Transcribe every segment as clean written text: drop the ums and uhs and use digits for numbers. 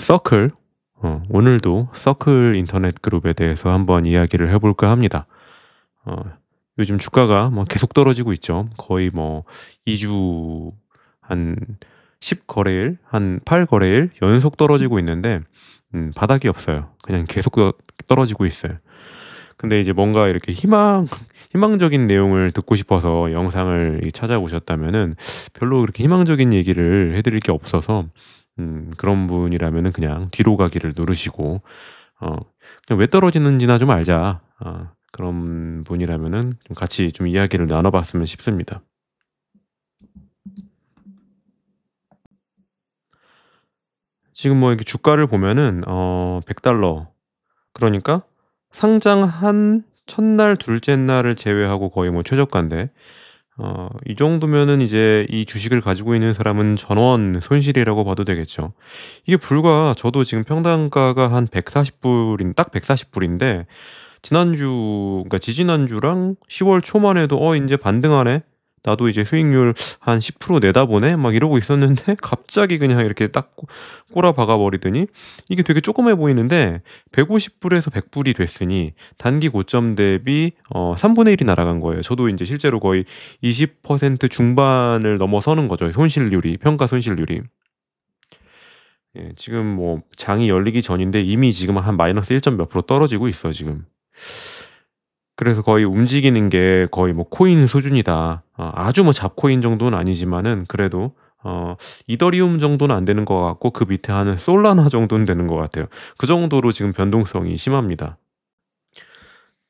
서클, 오늘도 서클 인터넷 그룹에 대해서 한번 이야기를 해볼까 합니다. 어, 요즘 주가가 뭐 계속 떨어지고 있죠. 거의 뭐 2주 한 10거래일, 한 8거래일 연속 떨어지고 있는데, 바닥이 없어요. 그냥 계속 떨어지고 있어요. 근데 이제 뭔가 이렇게 희망적인 내용을 듣고 싶어서 영상을 찾아오셨다면은 별로 그렇게 희망적인 얘기를 해드릴 게 없어서, 그런 분이라면은 그냥 뒤로 가기를 누르시고, 어, 그냥 왜 떨어지는지나 좀 알자. 그런 분이라면은 좀 같이 좀 이야기를 나눠봤으면 싶습니다. 지금 뭐 이렇게 주가를 보면은, 100달러. 그러니까 상장한 첫날, 둘째 날을 제외하고 거의 뭐 최저가인데, 이 정도면은 이제 이 주식을 가지고 있는 사람은 전원 손실이라고 봐도 되겠죠. 이게 불과 저도 지금 평단가가 한 140불인 딱 140불인데 그러니까 지지난주랑 10월 초만 해도 이제 반등하네. 나도 이제 수익률 한 10% 내다보네. 막 이러고 있었는데 갑자기 그냥 이렇게 딱 꼬라 박아 버리더니 이게 되게 조그매 보이는데 150불에서 100불이 됐으니 단기 고점 대비 3분의 1이 날아간 거예요. 저도 이제 실제로 거의 20% 중반을 넘어서는 거죠. 손실률이, 평가 손실률이. 예, 지금 뭐 장이 열리기 전인데 이미 지금 한 마이너스 1. 몇 프로 떨어지고 있어, 지금. 그래서 거의 움직이는 게 거의 뭐 코인 수준이다. 아주 뭐 잡코인 정도는 아니지만은 그래도 이더리움 정도는 안 되는 것 같고 그 밑에 하는 솔라나 정도는 되는 것 같아요. 그 정도로 지금 변동성이 심합니다.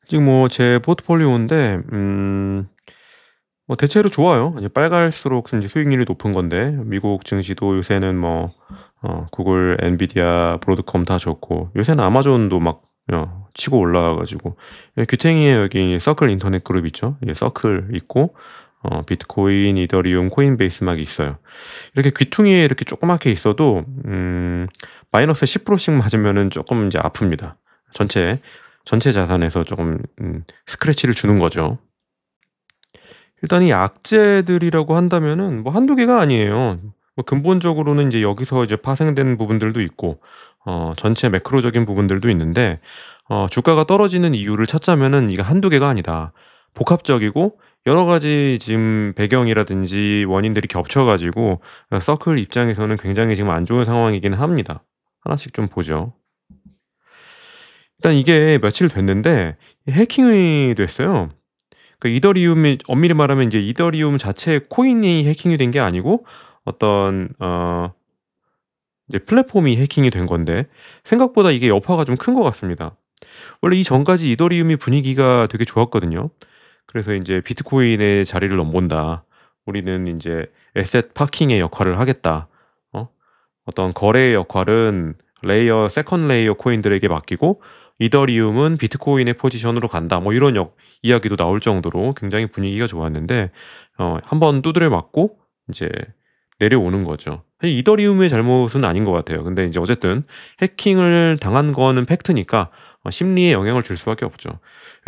지금 뭐 제 포트폴리오인데 뭐 대체로 좋아요. 이제 빨갈수록 이제 수익률이 높은 건데 미국 증시도 요새는 뭐 구글, 엔비디아, 브로드컴 다 좋고 요새는 아마존도 막 치고 올라와가지고 귀탱이에 여기 서클 인터넷 그룹 있죠. 예, 서클 있고 비트코인, 이더리움, 코인베이스 막 있어요. 이렇게 귀퉁이에 이렇게 조그맣게 있어도 마이너스 10%씩 맞으면은 조금 이제 아픕니다. 전체 자산에서 조금 스크래치를 주는 거죠. 일단 이 악재들이라고 한다면은 뭐 한두 개가 아니에요. 뭐 근본적으로는 이제 여기서 이제 파생된 부분들도 있고, 전체 매크로적인 부분들도 있는데, 주가가 떨어지는 이유를 찾자면은 이게 한두 개가 아니다. 복합적이고 여러 가지 지금 배경이라든지 원인들이 겹쳐가지고 서클 입장에서는 굉장히 지금 안 좋은 상황이긴 합니다. 하나씩 좀 보죠. 일단 이게 며칠 됐는데 해킹이 됐어요. 그 이더리움이 엄밀히 말하면 이제 이더리움 자체 코인이 해킹이 된 게 아니고 어떤 이제 플랫폼이 해킹이 된 건데 생각보다 이게 여파가 좀 큰 것 같습니다. 원래 이전까지 이더리움이 분위기가 되게 좋았거든요. 그래서 이제 비트코인의 자리를 넘본다. 우리는 이제 에셋 파킹의 역할을 하겠다. 어? 어떤 거래의 역할은 세컨 레이어 코인들에게 맡기고 이더리움은 비트코인의 포지션으로 간다. 뭐 이런 이야기도 나올 정도로 굉장히 분위기가 좋았는데 한번 두드려 맞고 이제 내려오는 거죠. 사실 이더리움의 잘못은 아닌 것 같아요. 근데 이제 어쨌든 해킹을 당한 거는 팩트니까 심리에 영향을 줄 수밖에 없죠.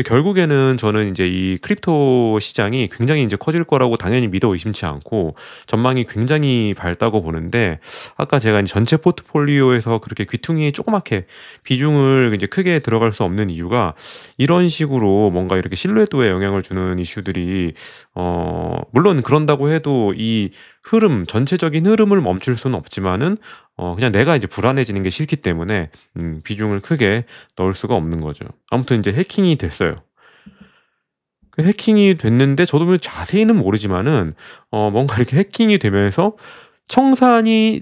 결국에는 저는 이제 이 크립토 시장이 굉장히 이제 커질 거라고 당연히 믿어 의심치 않고 전망이 굉장히 밝다고 보는데 아까 제가 이제 전체 포트폴리오에서 그렇게 귀퉁이에 조그맣게 비중을 이제 크게 들어갈 수 없는 이유가 이런 식으로 뭔가 이렇게 신뢰도에 영향을 주는 이슈들이 물론 그런다고 해도 이 전체적인 흐름을 멈출 수는 없지만은 그냥 내가 이제 불안해지는 게 싫기 때문에 비중을 크게 넣을 수가 없는 거죠. 아무튼 이제 해킹이 됐어요. 그 해킹이 됐는데 저도 뭐 자세히는 모르지만은 뭔가 이렇게 해킹이 되면서 청산이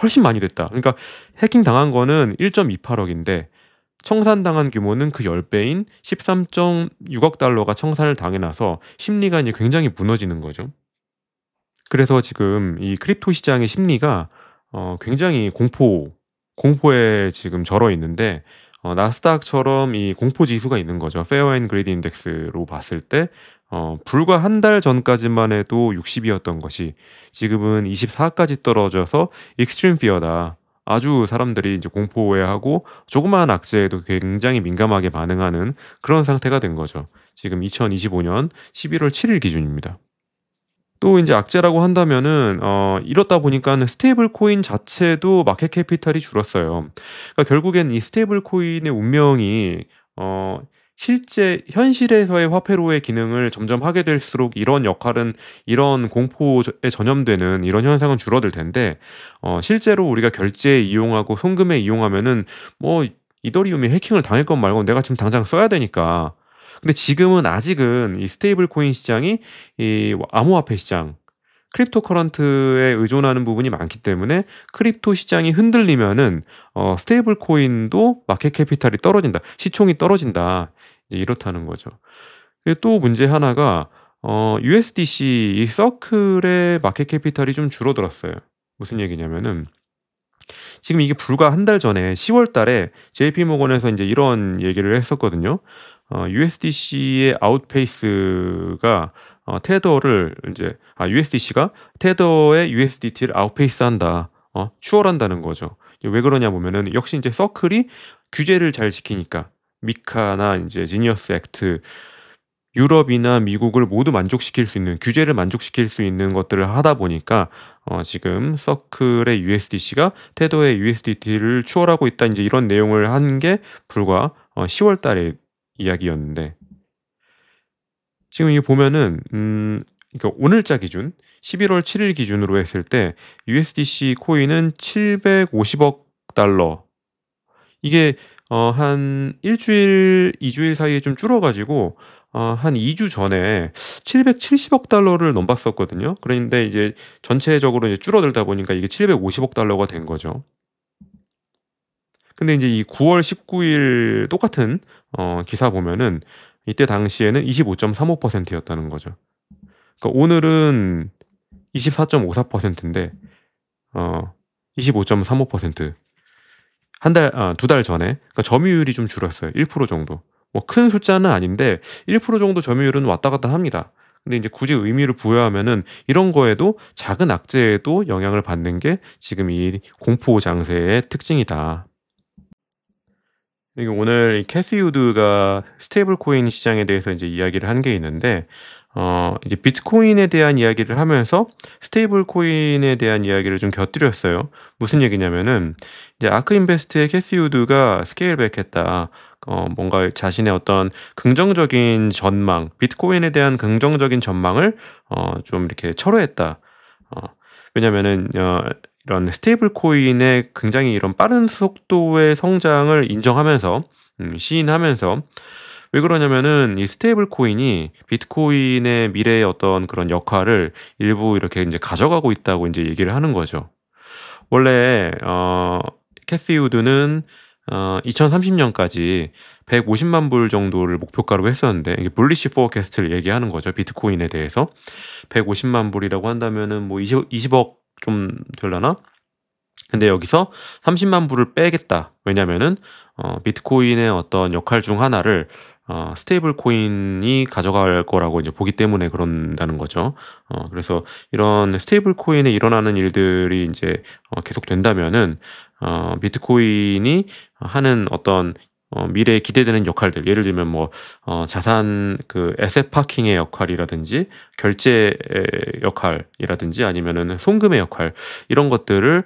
훨씬 많이 됐다. 그러니까 해킹 당한 거는 1.28억인데 청산당한 규모는 그 10배인 13.6억 달러가 청산을 당해놔서 심리가 이제 굉장히 무너지는 거죠. 그래서 지금 이 크립토 시장의 심리가 굉장히 공포에 지금 절어 있는데 나스닥처럼 이 공포 지수가 있는 거죠. 페어 앤 그레이드 인덱스로 봤을 때 불과 한 달 전까지만 해도 60이었던 것이 지금은 24까지 떨어져서 익스트림 피어다. 아주 사람들이 이제 공포해하고 조그마한 악재에도 굉장히 민감하게 반응하는 그런 상태가 된 거죠. 지금 2025년 11월 7일 기준입니다. 또 인제 악재라고 한다면은 이렇다 보니까는 스테이블 코인 자체도 마켓 캐피털이 줄었어요. 그러니까 결국엔 이 스테이블 코인의 운명이 어 실제 현실에서의 화폐로의 기능을 점점 하게 될수록 이런 역할은 이런 공포에 전염되는 이런 현상은 줄어들 텐데, 실제로 우리가 결제에 이용하고 송금에 이용하면은 뭐 이더리움이 해킹을 당할 건 말고 내가 지금 당장 써야 되니까. 근데 지금은 아직은 이 스테이블 코인 시장이 이 암호화폐 시장, 크립토 커런트에 의존하는 부분이 많기 때문에 크립토 시장이 흔들리면은 스테이블 코인도 마켓 캐피탈이 떨어진다. 시총이 떨어진다. 이제 이렇다는 거죠. 그리고 또 문제 하나가 USDC 이 서클의 마켓 캐피탈이 좀 줄어들었어요. 무슨 얘기냐면은 지금 이게 불과 한 달 전에 10월 달에 JP 모건에서 인제 이런 얘기를 했었거든요. USDC의 아웃페이스가 테더를 인제 USDC가 테더의 USDT를 아웃페이스한다. 추월한다는 거죠. 이게 왜 그러냐 보면은 역시 인제 서클이 규제를 잘 지키니까. 미카나 인제 지니어스 액트, 유럽이나 미국을 모두 만족시킬 수 있는, 규제를 만족시킬 수 있는 것들을 하다 보니까 지금 서클의 USDC가 테더의 USDT를 추월하고 있다. 인제 이런 내용을 한 게 불과 10월 달의 이야기였는데, 지금 이게 보면은 그러니까 오늘자 기준 11월 7일 기준으로 했을 때 USDC 코인은 750억 달러, 이게 한 일 주일, 2 주일 사이에 좀 줄어 가지고 한 2주 전에 770억 달러를 넘봤었거든요. 그런데 이제 전체적으로 이제 줄어들다 보니까 이게 750억 달러가 된 거죠. 근데 인제 이 9월 19일 똑같은 기사 보면은 이때 당시에는 25.35% 였다는 거죠. 그러니까 오늘은 24.54% 인데 어 25.35%, 한 달, 두 달 전에. 그러니까 점유율이 좀 줄었어요. 1% 정도. 뭐 큰 숫자는 아닌데 1% 정도 점유율은 왔다 갔다 합니다. 근데 인제 굳이 의미를 부여하면은 이런 거에도, 작은 악재에도 영향을 받는 게 지금 이 공포 장세의 특징이다. 이게 오늘 이 캐시 우드가 스테이블 코인 시장에 대해서 인제 이야기를 한 게 있는데, 이제 비트코인에 대한 이야기를 하면서 스테이블 코인에 대한 이야기를 좀 곁들였어요. 무슨 얘기냐면은 이제 아크 인베스트의 캐시 우드가 스케일백했다. 뭔가 자신의 어떤 긍정적인 전망, 비트코인에 대한 긍정적인 전망을 좀 이렇게 철회했다. 어 왜냐면은 이런 스테이블 코인의 굉장히 이런 빠른 속도의 성장을 인정하면서, 시인하면서, 왜 그러냐면은 이 스테이블 코인이 비트코인의 미래의 어떤 그런 역할을 일부 이렇게 인제 가져가고 있다고 인제 얘기를 하는 거죠. 원래 캐시 우드는 2030 년까지 150만 불 정도를 목표가로 했었는데, 이게 bullish forecast를 얘기하는 거죠, 비트코인에 대해서. 150만 불이라고 한다면은 뭐 20억 좀 되려나? 근데 여기서 30만 불을 빼겠다. 왜냐면은 비트코인의 어떤 역할 중 하나를 스테이블 코인이 가져갈 거라고 이제 보기 때문에 그런다는 거죠. 그래서 이런 스테이블 코인에 일어나는 일들이 인제 계속된다면은 비트코인이 하는 어떤 미래에 기대되는 역할들, 예를 들면 뭐 자산 그 애셋 파킹의 역할이라든지, 결제의 역할이라든지, 아니면은 송금의 역할, 이런 것들을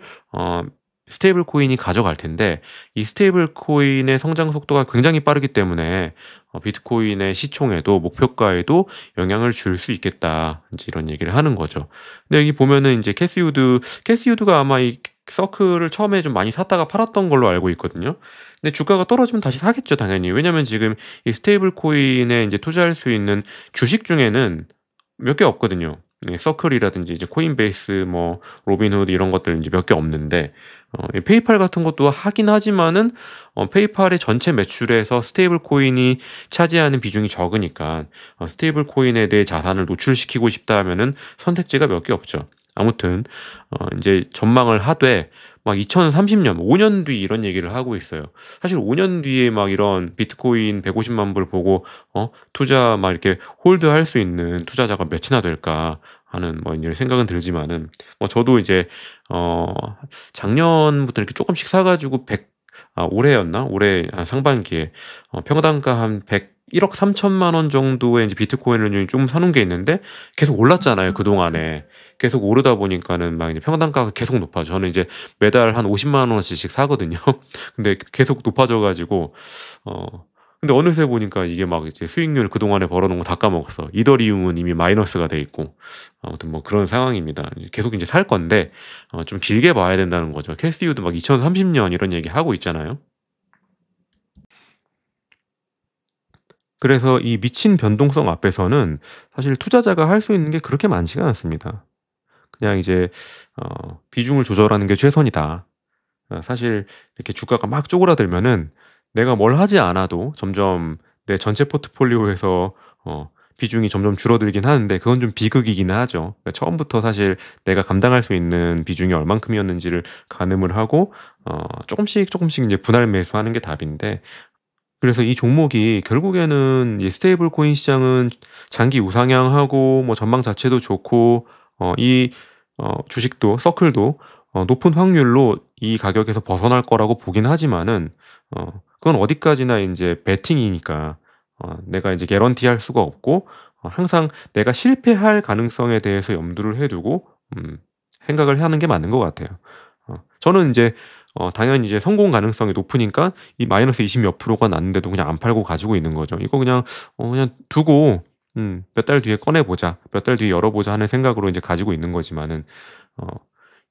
스테이블 코인이 가져갈 텐데, 이 스테이블 코인의 성장 속도가 굉장히 빠르기 때문에 비트코인의 시총에도 목표가에도 영향을 줄 수 있겠다. 인제 이런 얘기를 하는 거죠. 근데 여기 보면은 인제 캐시 우드가 아마 이 서클을 처음에 좀 많이 샀다가 팔았던 걸로 알고 있거든요. 근데 주가가 떨어지면 다시 사겠죠, 당연히. 왜냐면 지금 이 스테이블 코인에 인제 투자할 수 있는 주식 중에는 몇 개 없거든요. 네, 서클이라든지 이제 코인베이스, 뭐 로빈후드, 이런 것들 인제 몇 개 없는데, 이 페이팔 같은 것도 하긴 하지만은 페이팔의 전체 매출에서 스테이블 코인이 차지하는 비중이 적으니까, 스테이블 코인에 대해 자산을 노출시키고 싶다 하면은 선택지가 몇 개 없죠. 아무튼 인제 전망을 하되, 막 2030년, 5년 뒤 이런 얘기를 하고 있어요. 사실 5년 뒤에 막 이런 비트코인 150만 불 보고 투자 막 이렇게 홀드할 수 있는 투자자가 몇이나 될까 하는 뭐 이런 생각은 들지만은, 저도 이제 어 작년부터 이렇게 쪼끔씩 사 가지고 100, 올해였나? 올해 상반기에 평당가 한 1억 3천만 원 정도의 이제 비트코인을 좀 사놓은 게 있는데 계속 올랐잖아요, 그동안에. 계속 오르다 보니까는 막 이제 평단가가 계속 높아져. 저는 이제 매달 한 50만 원어치씩 사거든요. 근데 계속 높아져 가지고 근데 어느새 보니까 이게 막 이제 수익률 그동안에 벌어놓은 거 다 까먹었어. 이더리움은 이미 마이너스가 돼 있고. 아무튼 뭐 그런 상황입니다. 계속 이제 살 건데 좀 길게 봐야 된다는 거죠. 캐시우도 막 2030년 이런 얘기 하고 있잖아요. 그래서 이 미친 변동성 앞에서는 사실 투자자가 할 수 있는 게 그렇게 많지가 않습니다. 그냥 이제 비중을 조절하는 게 최선이다. 사실 이렇게 주가가 막 쪼그라들면은 내가 뭘 하지 않아도 점점 내 전체 포트폴리오에서 비중이 점점 줄어들긴 하는데 그건 좀 비극이긴 하죠. 그러니까 처음부터 사실 내가 감당할 수 있는 비중이 얼만큼이었는지를 가늠을 하고 쪼끔씩 쪼끔씩 이제 분할 매수하는 게 답인데, 그래서 이 종목이 결국에는 이 스테이블 코인 시장은 장기 우상향하고 뭐 전망 자체도 좋고 이 주식도 서클도 높은 확률로 이 가격에서 벗어날 거라고 보긴 하지만은 그건 어디까지나 인제 베팅이니까 내가 이제 개런티할 수가 없고 항상 내가 실패할 가능성에 대해서 염두를 해 두고 생각을 하는 게 맞는 것 같아요. 저는 인제 당연히 이제 성공 가능성이 높으니까 이 마이너스 20 몇 프로가 났는데도 그냥 안 팔고 가지고 있는 거죠. 이거 그냥 그냥 두고 몇 달 뒤에 꺼내 보자. 몇 달 뒤에 열어 보자 하는 생각으로 인제 가지고 있는 거지만은 어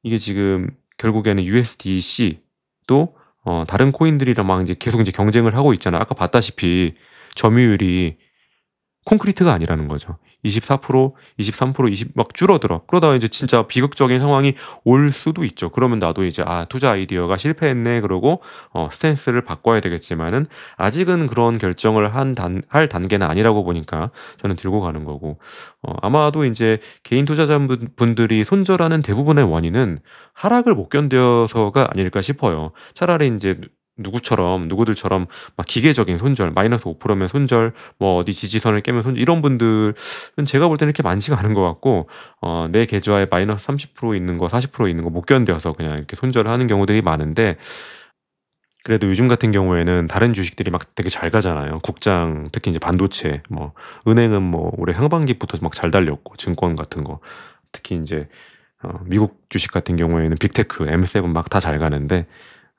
이게 지금 결국에는 USDC도 다른 코인들이랑 막 인제 계속 인제 경쟁을 하고 있잖아요. 아까 봤다시피 점유율이 콘크리트가 아니라는 거죠. 24%, 23%, 20 막 줄어들어. 그러다가 이제 진짜 비극적인 상황이 올 수도 있죠. 그러면 나도 이제 '아 투자 아이디어가 실패했네.' 그러고 스탠스를 바꿔야 되겠지만은 아직은 그런 결정을 할 단계는 아니라고 보니까 저는 들고 가는 거고, 아마도 인제 개인 투자자분들이 손절하는 대부분의 원인은 하락을 못 견뎌서가 아닐까 싶어요. 차라리 인제 누구들처럼 막 기계적인 손절, 마이너스 5% 면 손절, 뭐 어디 지지선을 깨면 손절, 이런 분들은 제가 볼 때는 이렇게 많지가 않은 것 같고 내 계좌에 마이너스 30% 있는 거 40% 있는 거 못 견뎌서 그냥 이렇게 손절을 하는 경우들이 많은데, 그래도 요즘 같은 경우에는 다른 주식들이 막 되게 잘 가잖아요. 국장 특히 이제 반도체, 뭐 은행은 뭐 올해 상반기부터 막 잘 달렸고, 증권 같은 거 특히 인제 미국 주식 같은 경우에는 빅테크, M7 막 다 잘 가는데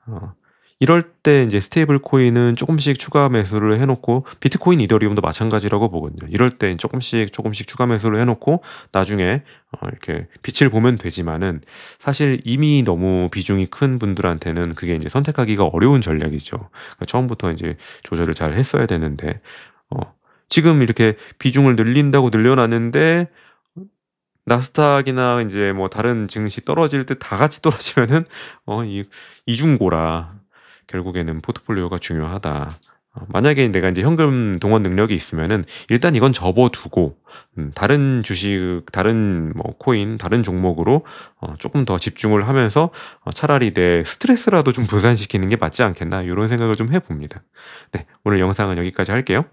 어 이럴 때 인제 스테이블 코인은 쪼끔씩 추가 매수를 해 놓고, 비트코인, 이더리움도 마찬가지라고 보거든요. 이럴 때 쪼끔씩 쪼끔씩 추가 매수를 해 놓고 나중에 이렇게 빛을 보면 되지만은 사실 이미 너무 비중이 큰 분들한테는 그게 인제 선택하기가 어려운 전략이죠. 그러니까 처음부터 인제 조절을 잘 했어야 되는데 어 지금 이렇게 비중을 늘린다고 늘려 놨는데 나스닥이나 인제 뭐 다른 증시 떨어질 때 다 같이 떨어지면은 이 이중고라. 결국에는 포트폴리오가 중요하다. 만약에 내가 인제 현금 동원 능력이 있으면은 일단 이건 접어 두고 다른 주식, 다른 뭐 코인, 다른 종목으로 쪼끔 더 집중을 하면서 차라리 내 스트레스라도 좀 분산시키는 게 맞지 않겠나, 요런 생각을 좀 해 봅니다. 네. 오늘 영상은 여기까지 할게요.